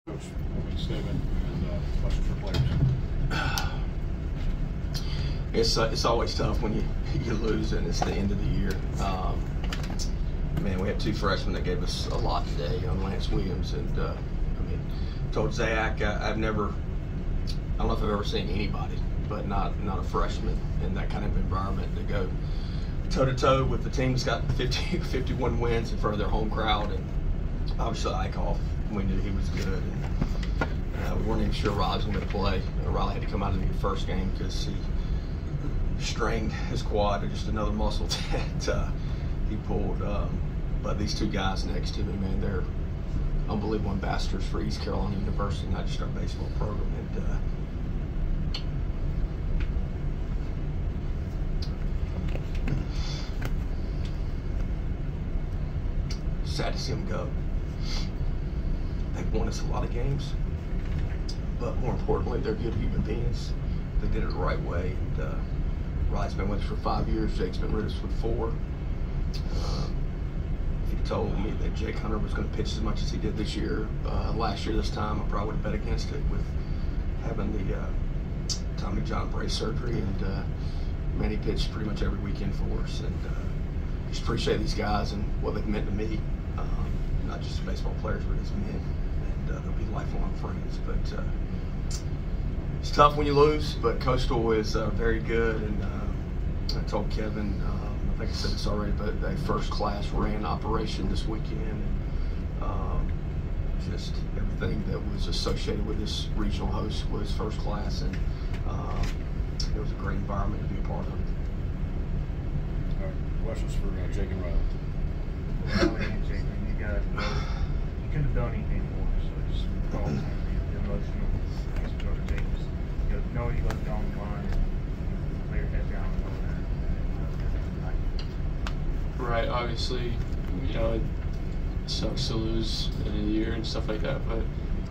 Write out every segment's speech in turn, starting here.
Coach, opening statement and questions for players. It's always tough when you lose and it's the end of the year. Man, we had two freshmen that gave us a lot today, Lance Williams and told Zach, I don't know if I've ever seen anybody, but not a freshman in that kind of environment to go toe-to-toe with the team that's got 51 wins in front of their home crowd. And obviously Eichhoff, we knew he was good. And, we weren't even sure Ryley was going to play. Ryley had to come out of the first game because he strained his quad, or just another muscle that he pulled. But these two guys next to me, man, they're unbelievable ambassadors for East Carolina University, not just our baseball program. And sad to see them go. They've won us a lot of games, but more importantly, they're good human beings. They did it the right way. And Ryley's been with us for 5 years. Jake's been with us for 4. If you told me that Jake Hunter was going to pitch as much as he did this year, last year this time, I probably would have bet against it with having the Tommy John brace surgery. And man, he pitched pretty much every weekend for us. And just appreciate these guys and what they've meant to me, not just as baseball players, but as men. And they'll be lifelong friends. But it's tough when you lose, but Coastal is very good. And I told Kevin, I think I said this already, but a first-class ran operation this weekend. Just everything that was associated with this regional host was first class, and it was a great environment to be a part of. All right, questions for Jake and Ryley. Ryley and Jake, you couldn't have done anything more, so just all the time, the emotional aspect of Jake, just know you left it on the line, and lay your head down and all that. Right, obviously, it sucks to lose at the end of the year and stuff like that, but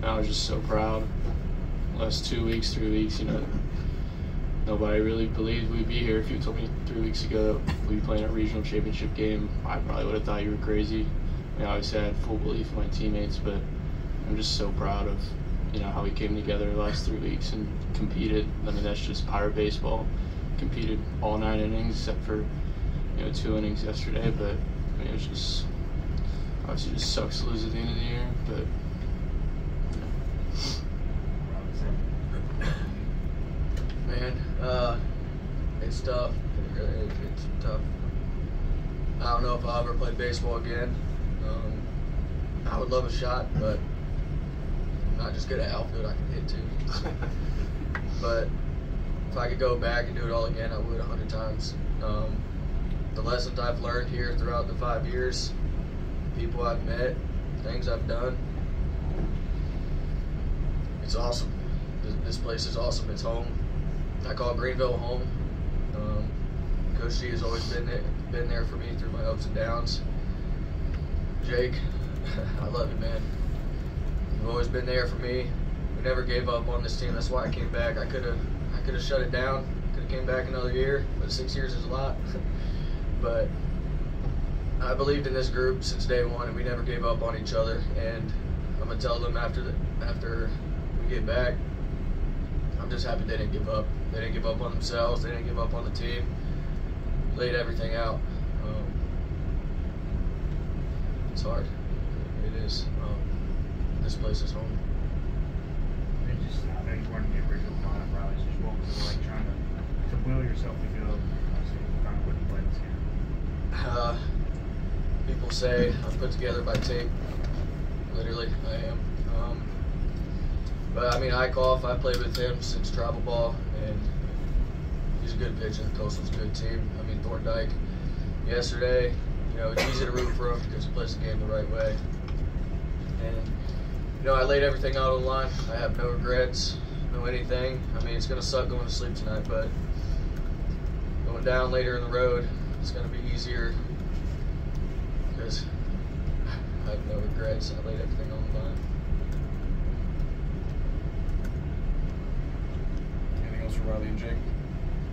I was just so proud. Last 2 weeks, 3 weeks, nobody really believed we'd be here. If you told me 3 weeks ago that we'd be playing a regional championship game, I probably would have thought you were crazy. Obviously I had full belief in my teammates, but I'm just so proud of how we came together the last 3 weeks and competed. I mean, that's just Pirate baseball. Competed all 9 innings except for 2 innings yesterday, but it was just obviously just sucks to lose at the end of the year, but man, it's tough. It's tough. I don't know if I'll ever play baseball again. I would love a shot, but I'm not just good at outfield. I can hit too. But if I could go back and do it all again, I would 100 times. The lessons I've learned here throughout the 5 years, people I've met, things I've done, it's awesome. This place is awesome. It's home. I call Greenville home. Coach G has always been there for me through my ups and downs. Jake, I love you, man. You've always been there for me. We never gave up on this team. That's why I came back. I could have shut it down. Could have came back another year, but 6 years is a lot. But I believed in this group since day one, and we never gave up on each other. And I'm gonna tell them after we get back, I'm just happy they didn't give up. They didn't give up on themselves. They didn't give up on the team. Laid everything out. It's hard. It is. This place is home. I know you weren't in the original lineup, Ryley. Just what was it like trying to will yourself to go? So you kind of wouldn't play this game. People say I'm put together by tape. Literally, I am. But I mean, Eichhoff, I played with him since travel ball, and he's a good pitcher. Coastal's a good team. I mean, Thorndike yesterday, it's easy to root for him because he plays the game the right way. And I laid everything out on the line. I have no regrets, no anything. I mean, it's gonna suck going to sleep tonight, but going down later in the road, it's gonna be easier because I have no regrets. I laid everything on the line. Anything else for Ryley and Jake? I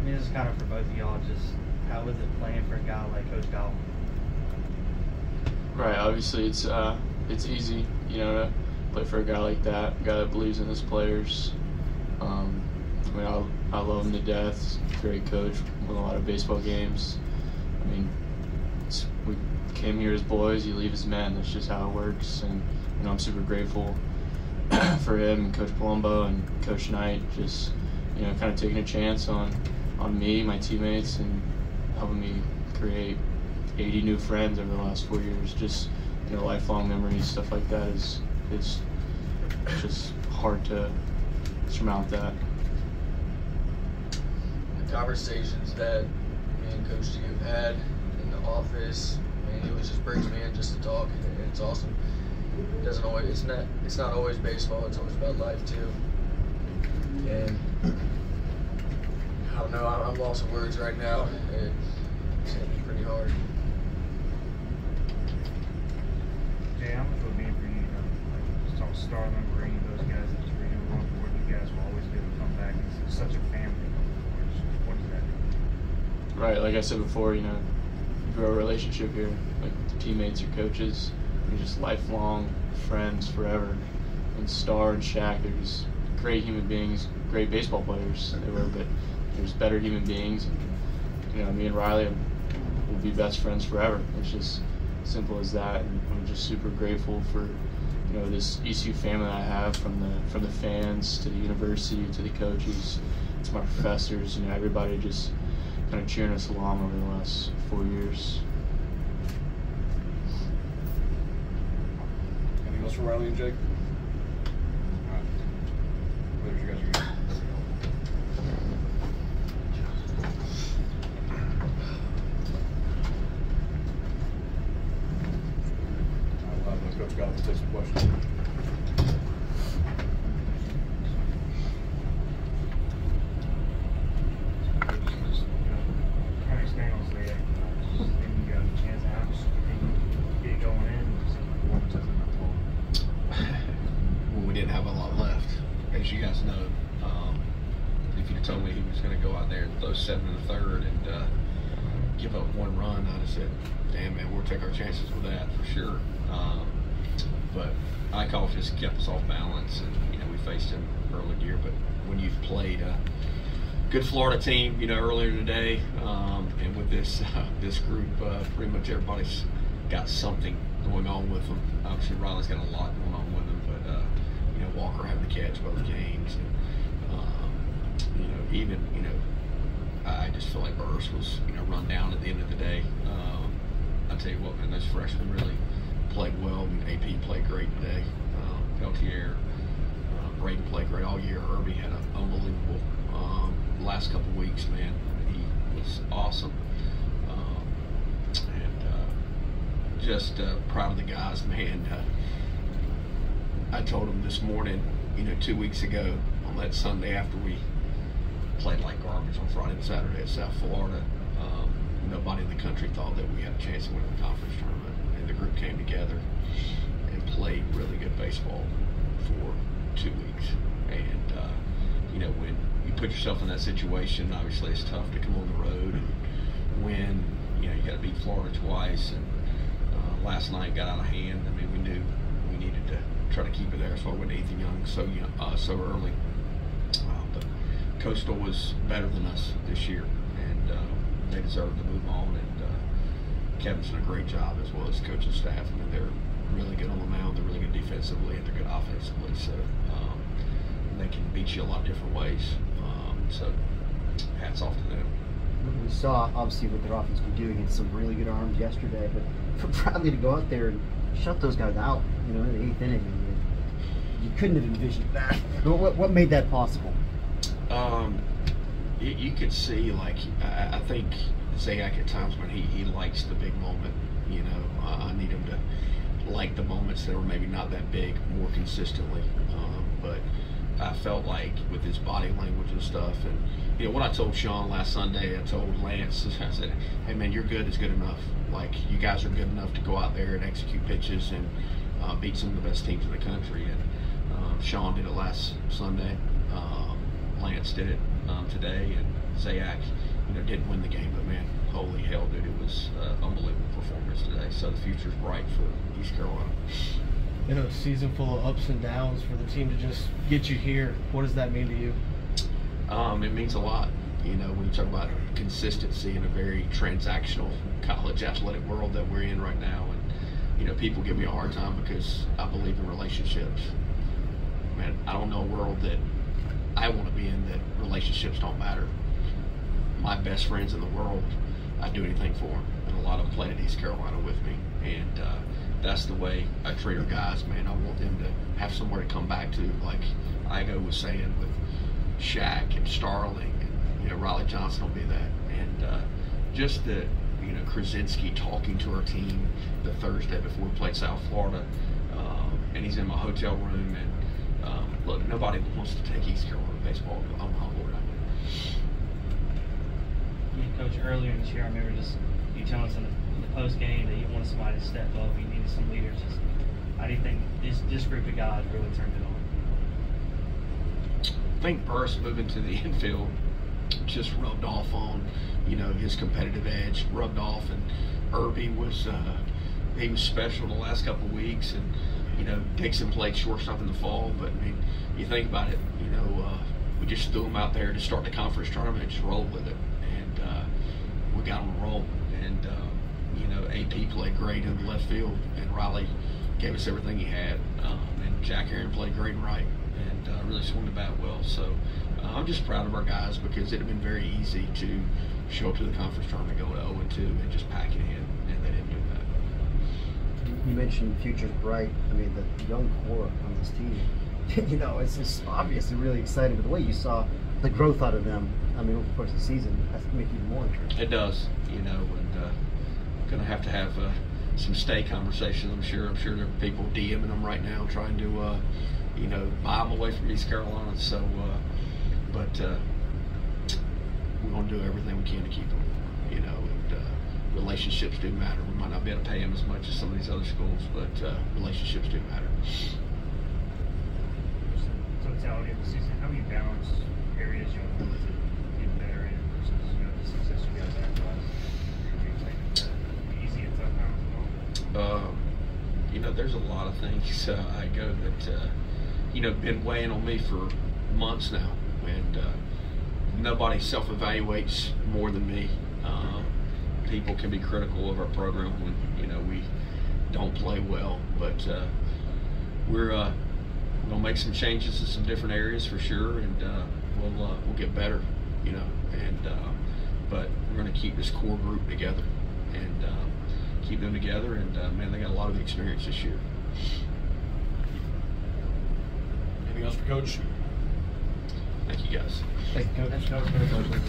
mean, this is kind of for both of y'all. Just how was it playing for a guy like Coach Godwin? right, obviously it's easy, to play for a guy like that, a guy that believes in his players. I mean, I love him to death. He's a great coach, won a lot of baseball games. I mean, we came here as boys, you leave as men. That's just how it works. And I'm super grateful for him and Coach Palumbo and Coach Knight, just kind of taking a chance on me, my teammates, and helping me create 80 new friends over the last 4 years. Just lifelong memories, stuff like that is just hard to surmount that. The conversations that me and Coach G have had in the office, he always just brings me in just to talk, and it's awesome. It doesn't always, it's not always baseball, it's always about life too. And I don't know, I'm lost of words right now. It's pretty hard. Jay, how much would it mean for you, just talk Starlin, Green, those guys that you're doing on board, you guys will always be able to come back. It's such a family. What does that mean? Right, like I said before, you grow a relationship here, like with the teammates, your coaches, you're just lifelong friends forever. And Star and Shaq, they're just great human beings, great baseball players they were, but there's better human beings. And, me and Ryley will be best friends forever. It's just simple as that. And I'm just super grateful for this ECU family that I have, from the fans to the university to the coaches to my professors. Everybody just kind of cheering us along over the last 4 years. Anything else for Ryley and Jake? All right. Whatever you guys are doing. I'll have Coach Godwin take some questions. We didn't have a lot left, as you guys know. If you told me he was going to go out there and throw 7 in the third and give up 1 run, I'd have said, damn, man, we'll take our chances with that for sure. But Eichhoff just kept us off balance, and we faced him early in the year. But when you've played a good Florida team, earlier today, and with this group, pretty much everybody's got something going on with them. Obviously, Ryley's got a lot going on with him, but Walker having to catch both games, and even I just feel like Burris was run down at the end of the day. I tell you what, man, those freshmen really played well. AP played great today. Peltier, Braden played great all year. Irby had an unbelievable last couple weeks, man. He was awesome. Just proud of the guys, man. I told them this morning, 2 weeks ago on that Sunday after we played like garbage on Friday and Saturday at South Florida, nobody in the country thought that we had a chance to win the conference tournament. And the group came together and played really good baseball for 2 weeks. And, when you put yourself in that situation, obviously it's tough to come on the road and win. You got to beat Florida twice. And last night got out of hand. I mean, we knew we needed to try to keep it there. So I went to Ethan Young so early. But Coastal was better than us this year, and they deserved to move on. And Kevin's done a great job, as well as coaching staff. I mean, they're really good on the mound. They're really good defensively, and they're good offensively. So they can beat you a lot of different ways. So hats off to them. We saw, obviously, what their offense could do against some really good arms yesterday, but for Bradley to go out there and shut those guys out, in the 8th inning, you couldn't have envisioned that. What made that possible? You could see, I think Zayak at times when he likes the big moment, I need him to like the moments that are maybe not that big more consistently. But I felt like with his body language and stuff, and what I told Sean last Sunday, I told Lance, I said, hey man, you're good is good enough. Like, you guys are good enough to go out there and execute pitches and beat some of the best teams in the country. And Sean did it last Sunday. Lance did it today, and Zayak, didn't win the game, but man, holy hell, dude, it was unbelievable performance today. So the future's bright for East Carolina. in a season full of ups and downs, for the team to just get you here, what does that mean to you? It means a lot. You know, when you talk about consistency in a very transactional college athletic world that we're in right now, and you know, people give me a hard time because I believe in relationships. Man, I don't know a world that I want to be in that relationships don't matter. My best friends in the world, I'd do anything for them, and a lot of them played at East Carolina with me, and that's the way I treat our guys, man. I want them to have somewhere to come back to, like Igo was saying with Shaq and Starling, and you know, Ryley Johnson will be that, and just the, you know, Krasinski talking to our team the Thursday before we played South Florida, and he's in my hotel room, and look, nobody wants to take East Carolina baseball. I'm humble right now. Coach, earlier this year, I remember just you telling us in the post game that you wanted somebody to step up, you needed some leaders. Just, how do you think this group of guys really turned it on? I think Burris moving to the infield just rubbed off on, you know, his competitive edge, rubbed off, and Irby was he was special the last couple of weeks, and you know, Dixon played shortstop in the fall, but I mean, you think about it, you know, we just threw him out there to start the conference tournament and just rolled with it, and we got on a roll, and you know, AP played great in the left field, and Ryley gave us everything he had, and Jack Aaron played great and right, and really swung the bat well. So I'm just proud of our guys, because it'd have been very easy to show up to the conference tournament, go to 0-2, and just pack it in, and they didn't do that. You mentioned the future's bright. I mean, the young core on this team, you know, it's just obviously really exciting. But the way you saw the growth out of them, I mean, over the course of the season, has to make you even more interested. It does, you know, and going to have some stay conversations. I'm sure there are people DMing them right now, trying to, you know, buy them away from East Carolina. So, but we're going to do everything we can to keep them, you know. And relationships do matter. We might not be able to pay them as much as some of these other schools, but relationships do matter. Totality of the season, how do you balance areas you want to get better in versus, you know, the success you guys have last? Do you think that easy and tough times? You know, there's a lot of things I go that you know, been weighing on me for months now, and nobody self-evaluates more than me. People can be critical of our program when, you know, we don't play well, but we're gonna make some changes in some different areas for sure, and we'll get better, you know. And but we're gonna keep this core group together, and keep them together. And man, they got a lot of experience this year. Anything else for Coach? Thank you guys. Thank you, Coach.